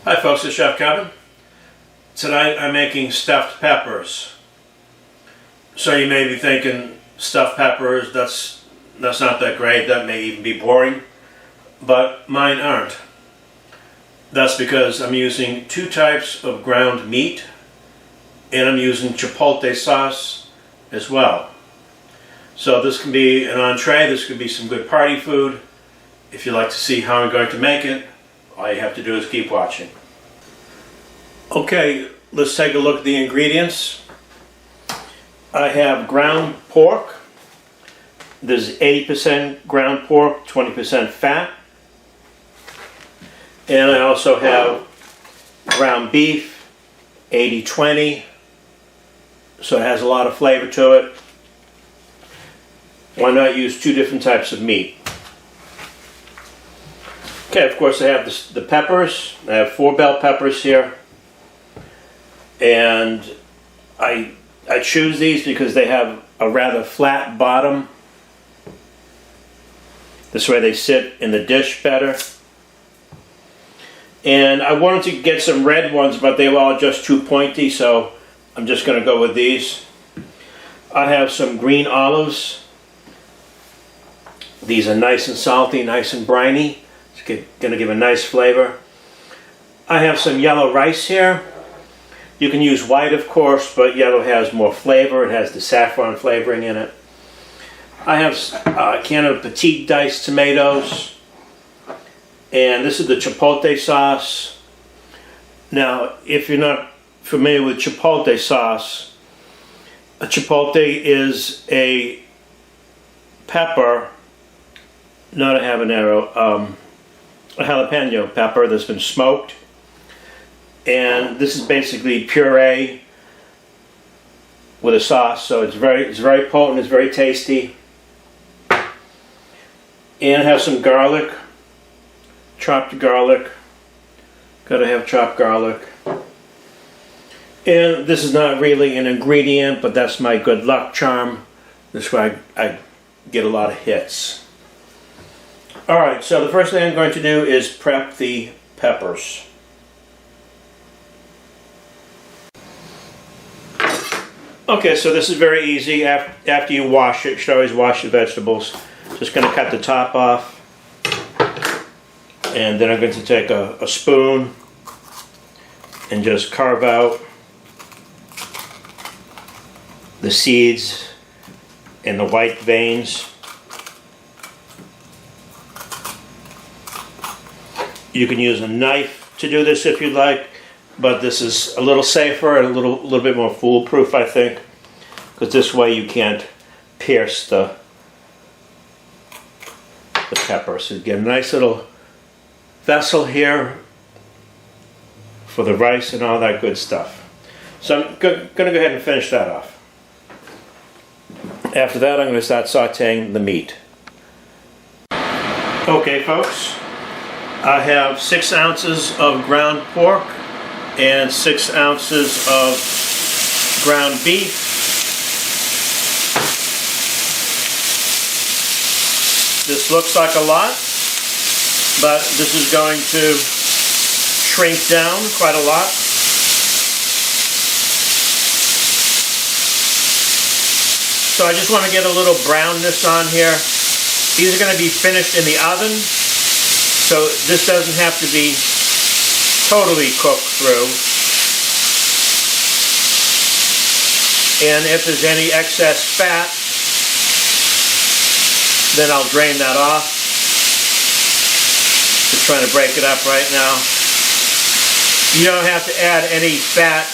Hi folks, it's Chef Kevin. Tonight I'm making stuffed peppers. So you may be thinking, stuffed peppers, that's not that great, that may even be boring, but mine aren't. That's because I'm using two types of ground meat, and I'm using Chipotle sauce as well. So this can be an entree, this could be some good party food. If you'd like to see how I'm going to make it, all you have to do is keep watching. Okay, let's take a look at the ingredients. I have ground pork. There's 80% ground pork, 20% fat. And I also have ground beef, 80-20. So it has a lot of flavor to it. Why not use two different types of meat? Okay, of course I have the peppers. I have 4 bell peppers here. And I choose these because they have a rather flat bottom. This way they sit in the dish better. And I wanted to get some red ones, but they were all just too pointy, so I'm just going to go with these. I have some green olives. These are nice and salty, nice and briny. It's going to give a nice flavor. I have some yellow rice here. You can use white, of course, but yellow has more flavor. It has the saffron flavoring in it. I have a can of petite diced tomatoes. And this is the Chipotle sauce. Now, if you're not familiar with Chipotle sauce, a Chipotle is a pepper, not a habanero, a jalapeno pepper that's been smoked. And this is basically puree with a sauce, so it's very potent, it's very tasty. And have some garlic, chopped garlic. Gotta have chopped garlic. And this is not really an ingredient, but that's my good luck charm. This way I get a lot of hits. Alright, so the first thing I'm going to do is prep the peppers. Okay, so this is very easy. After you wash it, you should always wash the vegetables. Just going to cut the top off. And then I'm going to take a spoon and just carve out the seeds and the white veins. You can use a knife to do this if you'd like. But this is a little safer and a little bit more foolproof, I think, because this way you can't pierce the pepper. So you get a nice little vessel here for the rice and all that good stuff. So I'm going to go ahead and finish that off. After that, I'm going to start sauteing the meat. Okay, folks, I have 6 ounces of ground pork and 6 ounces of ground beef. This looks like a lot, but this is going to shrink down quite a lot. So I just want to get a little brownness on here. These are going to be finished in the oven, so this doesn't have to be totally cooked through. And if there's any excess fat, then I'll drain that off. Just trying to break it up right now. You don't have to add any fat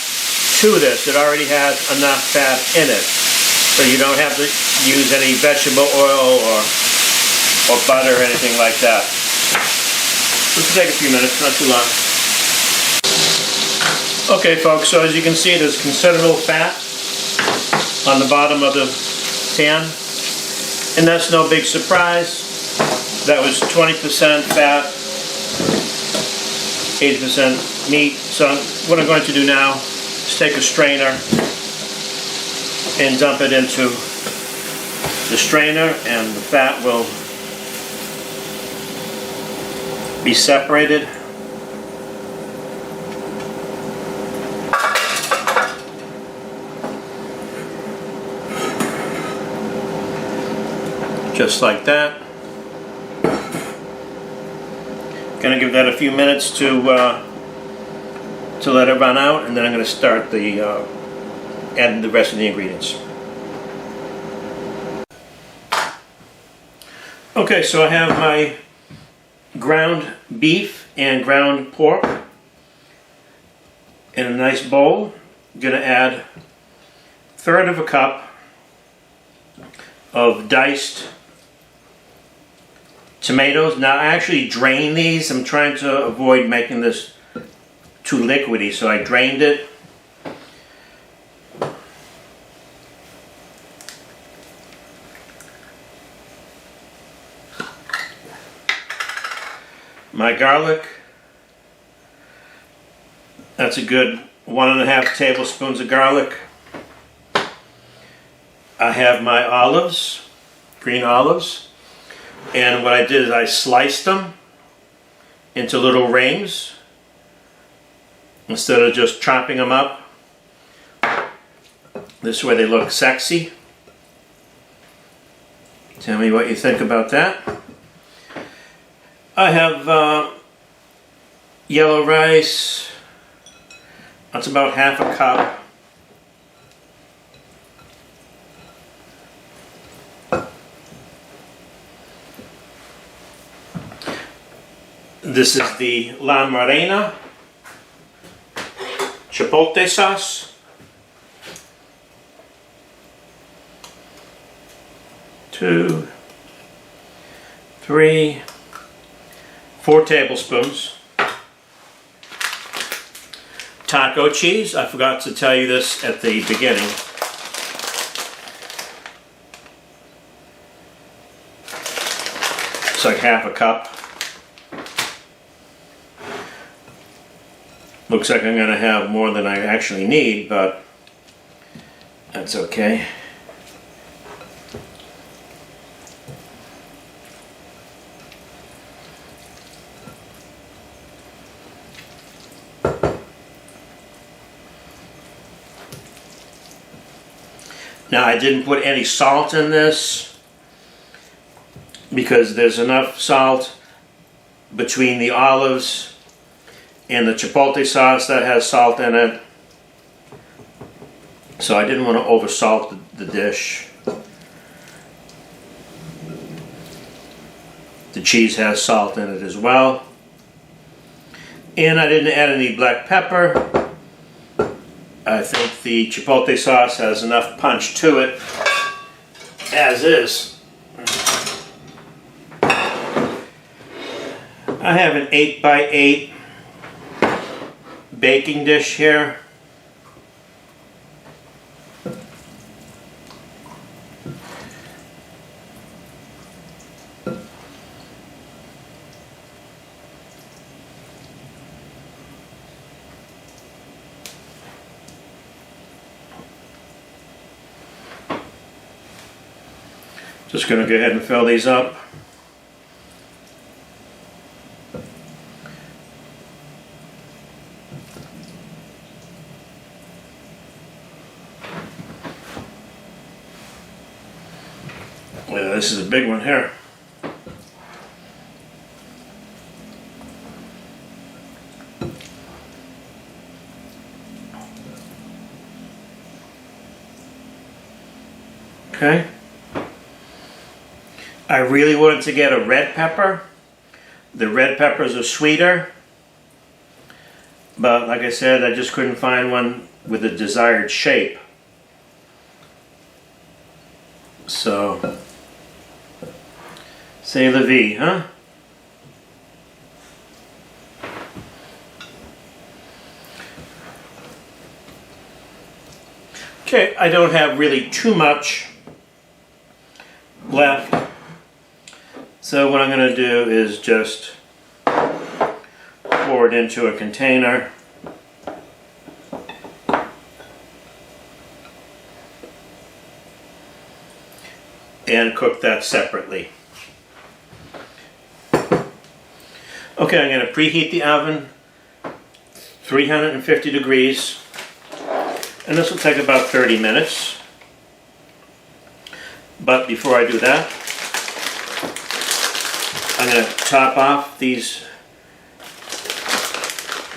to this. It already has enough fat in it. So you don't have to use any vegetable oil or butter or anything like that. This will take a few minutes, not too long. Okay folks, so as you can see there's considerable fat on the bottom of the pan, and that's no big surprise. That was 20% fat, 80% meat. So what I'm going to do now is take a strainer and dump it into the strainer, and the fat will be separated. just like that. Gonna give that a few minutes to let it run out, and then I'm gonna start adding the rest of the ingredients. Okay, so I have my ground beef and ground pork in a nice bowl. I'm gonna add 1/3 of a cup of diced tomatoes. Now I actually drain these. I'm trying to avoid making this too liquidy, so I drained it. My garlic, that's a good 1½ tablespoons of garlic. I have my olives, green olives, and what I did is I sliced them into little rings instead of just chopping them up. This way they look sexy. Tell me what you think about that. I have yellow rice. That's about 1/2 cup. This is the La Morena Chipotle sauce. 2, 3, 4 tablespoons. Taco cheese, I forgot to tell you this at the beginning. It's like 1/2 cup. Looks like I'm going to have more than I actually need, but that's okay. Now I didn't put any salt in this because there's enough salt between the olives and the chipotle sauce that has salt in it. So I didn't want to over salt the dish. The cheese has salt in it as well. And I didn't add any black pepper. I think the chipotle sauce has enough punch to it as is. I have an 8x8 baking dish here. Just going to go ahead and fill these up. Yeah, this is a big one here. Okay. I really wanted to get a red pepper. The red peppers are sweeter, but like I said, I just couldn't find one with the desired shape. So, c'est la vie, huh? Okay, I don't have really too much left. So what I'm going to do is just pour it into a container. And cook that separately. Okay, I'm going to preheat the oven, 350 degrees, and this will take about 30 minutes. But before I do that, I'm going to top off these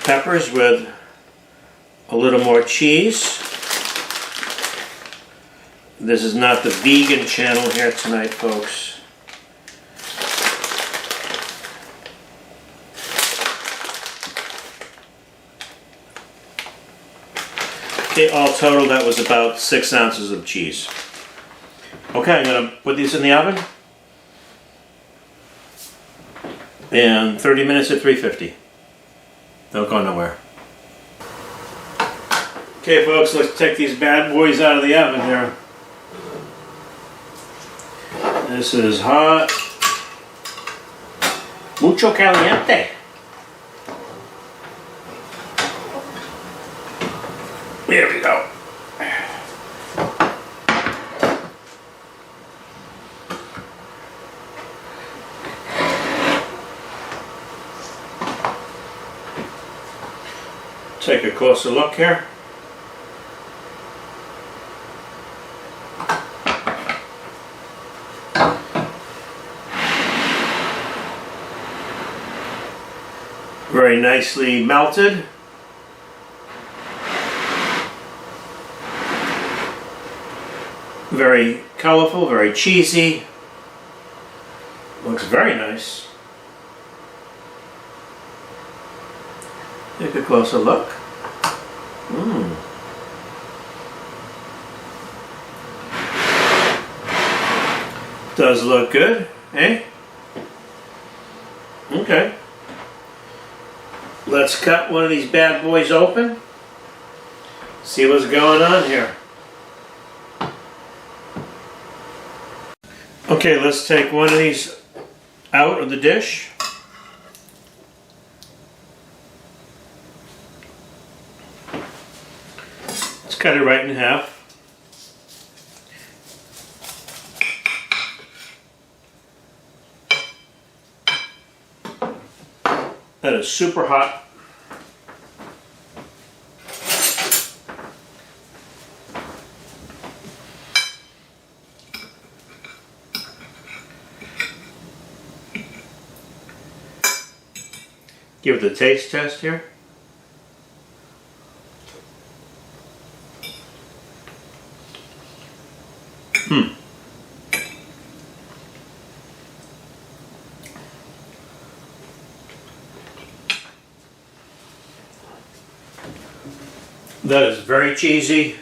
peppers with a little more cheese. This is not the vegan channel here tonight, folks. Okay, all total that was about 6 ounces of cheese. Okay, I'm going to put these in the oven. And 30 minutes at 350. Don't go nowhere. Okay folks, let's take these bad boys out of the oven here. This is hot. Mucho caliente. There we go. Take a closer look here. Very nicely melted. Very colorful, very cheesy. Looks very nice. Take a closer look. Does look good, eh? Okay. Let's cut one of these bad boys open. See what's going on here. Okay, let's take one of these out of the dish. Let's cut it right in half. That is super hot. Give it a taste test here. That is very cheesy.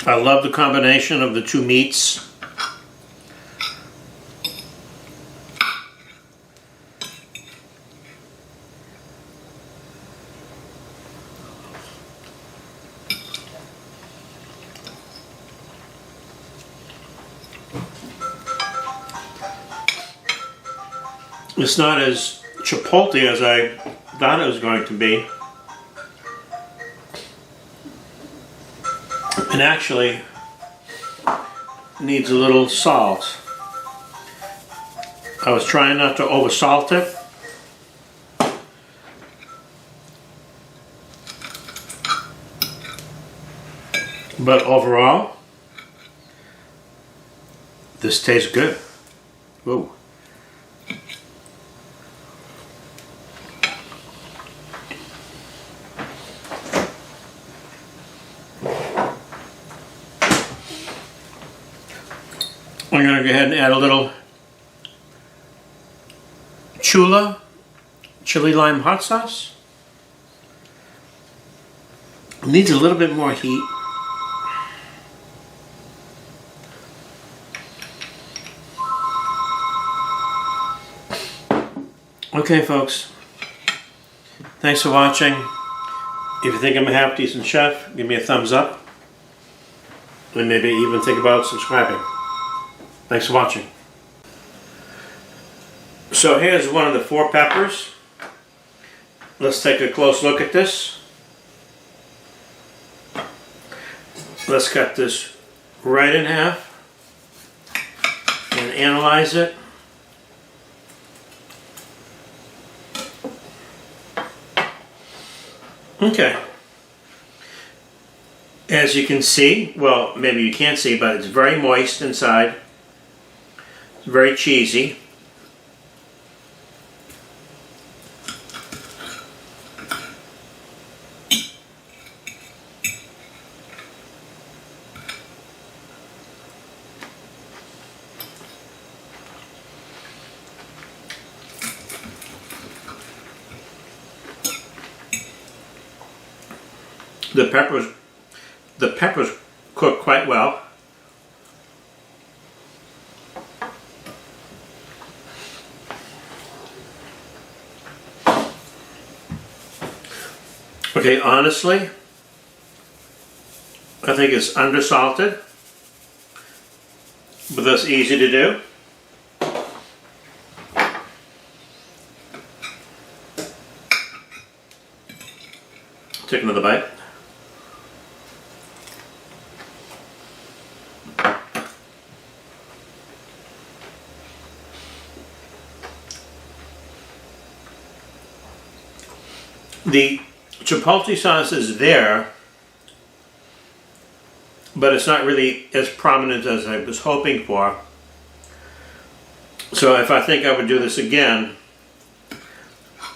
I love the combination of the two meats. It's not as chipotle as I thought it was going to be. And actually needs a little salt. I was trying not to over salt it. But overall, this tastes good. Whoa. I'm going to go ahead and add a little chula, chili lime hot sauce. It needs a little bit more heat. Okay folks, thanks for watching. If you think I'm a half decent chef, give me a thumbs up. And maybe even think about subscribing. Thanks for watching. So here's one of the 4 peppers. Let's take a close look at this. Let's cut this right in half and analyze it. Okay. As you can see, well, maybe you can't see, but it's very moist inside. It's very cheesy. The peppers cook quite well. Okay, honestly, I think it's undersalted, but that's easy to do. Take another bite. The Chipotle sauce is there, but it's not really as prominent as I was hoping for. So if I think I would do this again,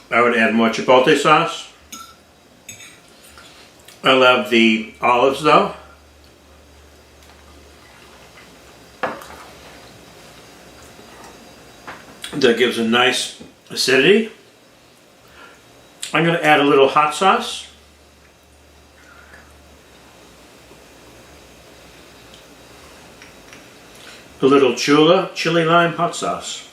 I would add more Chipotle sauce. I love the olives though. That gives a nice acidity. I'm going to add a little hot sauce. A little chili lime hot sauce.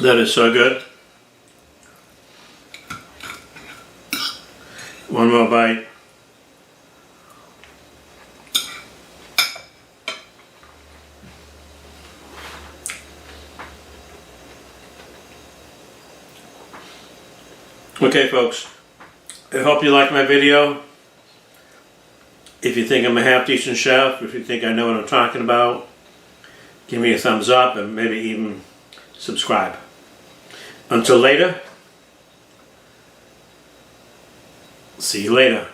That is so good. One more bite. Okay folks, I hope you like my video. If you think I'm a half decent chef, if you think I know what I'm talking about, give me a thumbs up and maybe even subscribe. Until later, see you later.